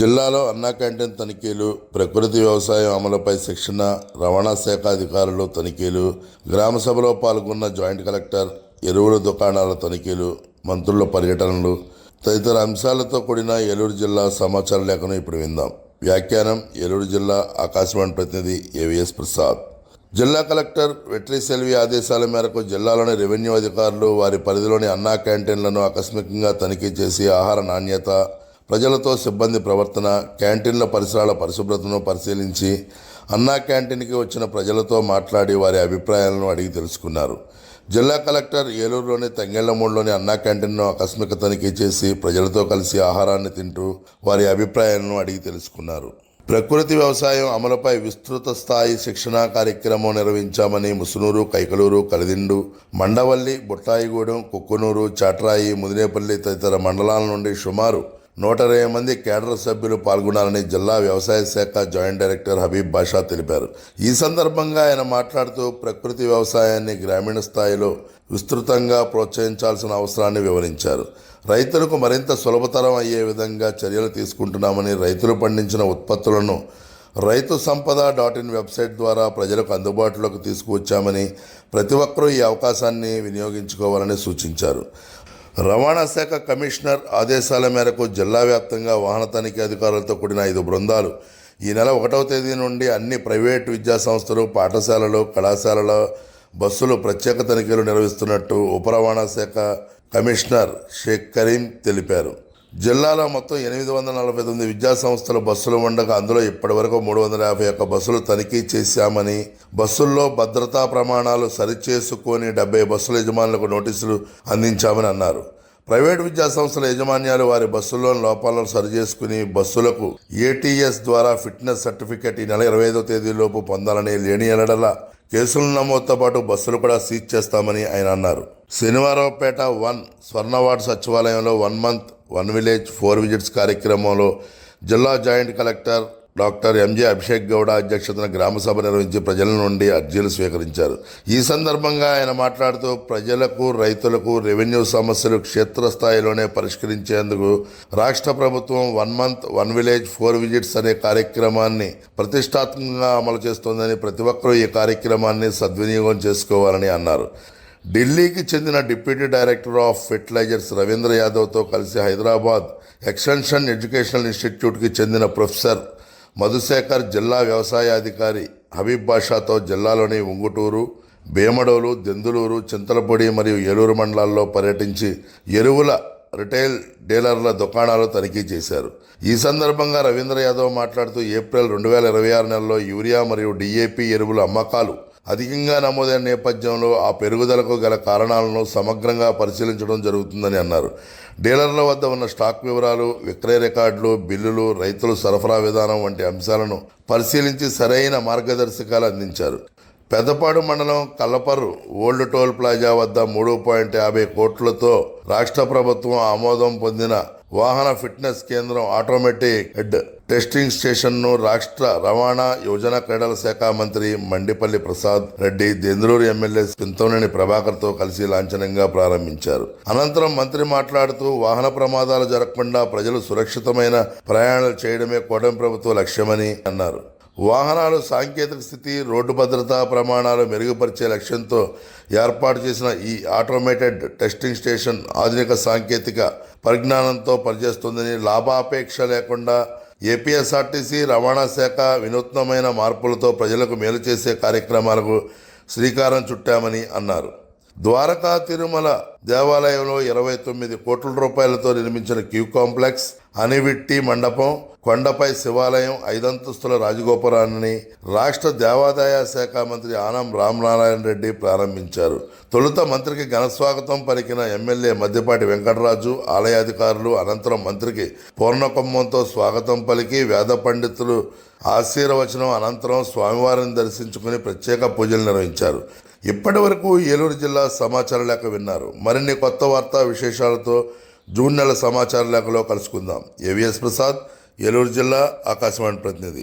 జిల్లాలో అన్నా క్యాంటీన్ తనిఖీలు, ప్రకృతి వ్యవసాయం అమలుపై శిక్షణ, రవాణా శాఖ అధికారులు తనిఖీలు, గ్రామ సభలో పాల్గొన్న జాయింట్ కలెక్టర్, ఎరువుల దుకాణాల తనిఖీలు, మంత్రుల పర్యటనలు తదితర అంశాలతో కూడిన ఏలూరు జిల్లా సమాచార లేఖను ఇప్పుడు విందాం. వ్యాఖ్యానం ఏలూరు జిల్లా ఆకాశవాణి ప్రతినిధి ఏవిఎస్ ప్రసాద్. జిల్లా కలెక్టర్ వెట్రి సెల్వి ఆదేశాల మేరకు జిల్లాలోని రెవెన్యూ అధికారులు వారి పరిధిలోని అన్నా క్యాంటీన్లను ఆకస్మికంగా తనిఖీ చేసి ఆహార నాణ్యత, ప్రజలతో సిబ్బంది ప్రవర్తన, క్యాంటీన్ల పరిసరాల పరిశుభ్రతను పరిశీలించి అన్నా క్యాంటీన్కి వచ్చిన ప్రజలతో మాట్లాడి వారి అభిప్రాయాలను అడిగి తెలుసుకున్నారు. జిల్లా కలెక్టర్ ఏలూరులోని తంగెళ్లమూడిలోని అన్నా క్యాంటీన్ను ఆకస్మిక తనిఖీ చేసి ప్రజలతో కలిసి ఆహారాన్ని తింటూ వారి అభిప్రాయాలను అడిగి తెలుసుకున్నారు. ప్రకృతి వ్యవసాయం అమలుపై విస్తృత స్థాయి శిక్షణా కార్యక్రమం నిర్వహించామని ముసునూరు, కైకలూరు, కలిదిండు, మండవల్లి, బుట్టాయిగూడెం, కుక్కునూరు, చాట్రాయి, ముదినేపల్లి తదితర మండలాల నుండి సుమారు 120 మంది కేడర్ సభ్యులు పాల్గొన్నారని జిల్లా వ్యవసాయ శాఖ జాయింట్ డైరెక్టర్ హబీబ్ బాషా తెలిపారు. ఈ సందర్భంగా ఆయన మాట్లాడుతూ ప్రకృతి వ్యవసాయాన్ని గ్రామీణ స్థాయిలో విస్తృతంగా ప్రోత్సహించాల్సిన అవసరాన్ని వివరించారు. రైతులకు మరింత సులభతరం అయ్యే విధంగా చర్యలు తీసుకుంటున్నామని, రైతులు పండించిన ఉత్పత్తులను రైతు సంపద .in వెబ్సైట్ ద్వారా ప్రజలకు అందుబాటులోకి తీసుకువచ్చామని, ప్రతి ఒక్కరూ ఈ అవకాశాన్ని వినియోగించుకోవాలని సూచించారు. రవాణా శాఖ కమిషనర్ ఆదేశాల మేరకు జిల్లా వ్యాప్తంగా వాహన తనిఖీ అధికారులతో కూడిన 5 బృందాలు ఈ నెల 1వ తేదీ నుండి అన్ని ప్రైవేటు విద్యా సంస్థలు, పాఠశాలలు, కళాశాలల బస్సులు ప్రత్యేక తనిఖీలు నిర్వహిస్తున్నట్టు ఉప రవాణా శాఖ కమిషనర్ షేక్ కరీం తెలిపారు. జిల్లాలో మొత్తం 849 విద్యా సంస్థల బస్సులు ఉండగా అందులో ఇప్పటివరకు 351 బస్సులు తనిఖీ చేశామని, బస్సుల్లో భద్రతా ప్రమాణాలు సరిచేసుకొని 70 బస్సుల యజమానులకు నోటీసులు అందించామని అన్నారు. ప్రైవేటు విద్యా సంస్థల యాజమాన్యాలు వారి బస్సుల్లోని లోపాలను సరిచేసుకుని బస్సులకు ATS ద్వారా ఫిట్నెస్ సర్టిఫికేట్ ఈ నెల 25వ తేదీలోపు పొందాలని, లేని ఎడల కేసుల నమోదుతో పాటు బస్సులు కూడా సీజ్ చేస్తామని ఆయన అన్నారు. శనివారంపేట 1 స్వర్ణవార్డ్ సచివాలయంలో 1 మంత్ 1 విలేజ్ 4 విజిట్స్ కార్యక్రమంలో జిల్లా joint collector doctor MJ Abhishek Gowda అధ్యక్షతన గ్రామ సభ నిర్వహించి ప్రజల నుండి అర్జీలు స్వీకరించారు. ఈ సందర్భంగా ఆయన మాట్లాడుతూ ప్రజలకు, రైతులకు రెవెన్యూ సమస్యలు క్షేత్రస్థాయిలోనే పరిష్కరించేందుకు రాష్ట్ర ప్రభుత్వం 1 మంత్ 1 విలేజ్ 4 విజిట్స్ అనే కార్యక్రమాన్ని ప్రతిష్టాత్మకంగా అమలు చేస్తోందని, ప్రతి ఒక్కరూ ఈ కార్యక్రమాన్ని సద్వినియోగం చేసుకోవాలని అన్నారు. ఢిల్లీకి చెందిన deputy director of fertilizers Ravindra యాదవ్తో కలిసి హైదరాబాద్ ఎక్స్టెన్షన్ ఎడ్యుకేషనల్ ఇన్స్టిట్యూట్కి చెందిన ప్రొఫెసర్ మధుశేఖర్, జిల్లా వ్యవసాయ అధికారి హబీబ్ బాషాతో జిల్లాలోని ఉంగుటూరు, భీమడోలు, దెందులూరు, చింతలపూడి మరియు ఏలూరు మండలాల్లో పర్యటించి ఎరువుల రిటైల్ డీలర్ల దుకాణాలు తనిఖీ చేశారు. ఈ సందర్భంగా రవీంద్ర యాదవ్ మాట్లాడుతూ ఏప్రిల్ 2026 నెలలో యూరియా మరియు DAP ఎరువుల అమ్మకాలు అధికంగా నమోదైన నేపథ్యంలో ఆ పెరుగుదలకు గల కారణాలను సమగ్రంగా పరిశీలించడం జరుగుతుందని అన్నారు. డీలర్ల వద్ద ఉన్న స్టాక్ వివరాలు, విక్రయ రికార్డులు, బిల్లులు, రైతుల సరఫరా విధానం వంటి అంశాలను పరిశీలించి సరైన మార్గదర్శకాలు అందించారు. పెద్దపాడు మండలం కల్లపర్రు ఓల్డ్ టోల్ ప్లాజా వద్ద 3.50 కోట్లతో రాష్ట్ర ప్రభుత్వం ఆమోదం పొందిన వాహన ఫిట్నెస్ కేంద్రం, ఆటోమేటిక్ హెడ్ టెస్టింగ్ స్టేషన్ను రాష్ట్ర రవాణా, యువజన, క్రీడల శాఖ మంత్రి మండిపల్లి ప్రసాద్ రెడ్డి, దెందులూరు ఎమ్మెల్యే పింతోనేని ప్రభాకర్తో కలిసి లాంఛనంగా ప్రారంభించారు. అనంతరం మంత్రి మాట్లాడుతూ వాహన ప్రమాదాలు జరగకుండా ప్రజలు సురక్షితమైన ప్రయాణాలు చేయడమే కూటమి ప్రభుత్వ లక్ష్యమని అన్నారు. వాహనాలు సాంకేతిక స్థితి, రోడ్డు భద్రతా ప్రమాణాలు మెరుగుపరిచే లక్ష్యంతో ఏర్పాటు చేసిన ఈ ఆటోమేటెడ్ టెస్టింగ్ స్టేషన్ ఆధునిక సాంకేతిక పరిజ్ఞానంతో పనిచేస్తుందని, లాభాపేక్ష లేకుండా APSRTC రవాణా శాఖ వినూత్నమైన మార్పులతో ప్రజలకు మేలు చేసే కార్యక్రమాలకు శ్రీకారం చుట్టామని అన్నారు. ద్వారకా తిరుమల దేవాలయంలో 29 కోట్ల రూపాయలతో నిర్మించిన క్యూ కాంప్లెక్స్, అనివిట్టి మండపం, కొండపై శివాలయం, 5 అంతస్తుల రాజగోపురాన్ని రాష్ట్ర దేవాదాయ శాఖ మంత్రి ఆనం రామనారాయణ రెడ్డి ప్రారంభించారు. తొలుత మంత్రికి ఘనస్వాగతం పలికిన ఎమ్మెల్యే మద్దిపాటి వెంకటరాజు, ఆలయాధికారులు అనంతరం మంత్రికి పూర్ణకుంభంతో స్వాగతం పలికి వేద పండితులు ఆశీర్వచనం అనంతరం స్వామివారిని దర్శించుకుని ప్రత్యేక పూజలు నిర్వహించారు. ఇప్పటి వరకు ఏలూరు జిల్లా సమాచార లేఖ విన్నారు. మరిన్ని కొత్త వార్తా విశేషాలతో జూన్ నెల సమాచార లేఖలో కలుసుకుందాం. ఏవిఎస్ ప్రసాద్, ఏలూరు జిల్లా ఆకాశవాణి ప్రతినిధి.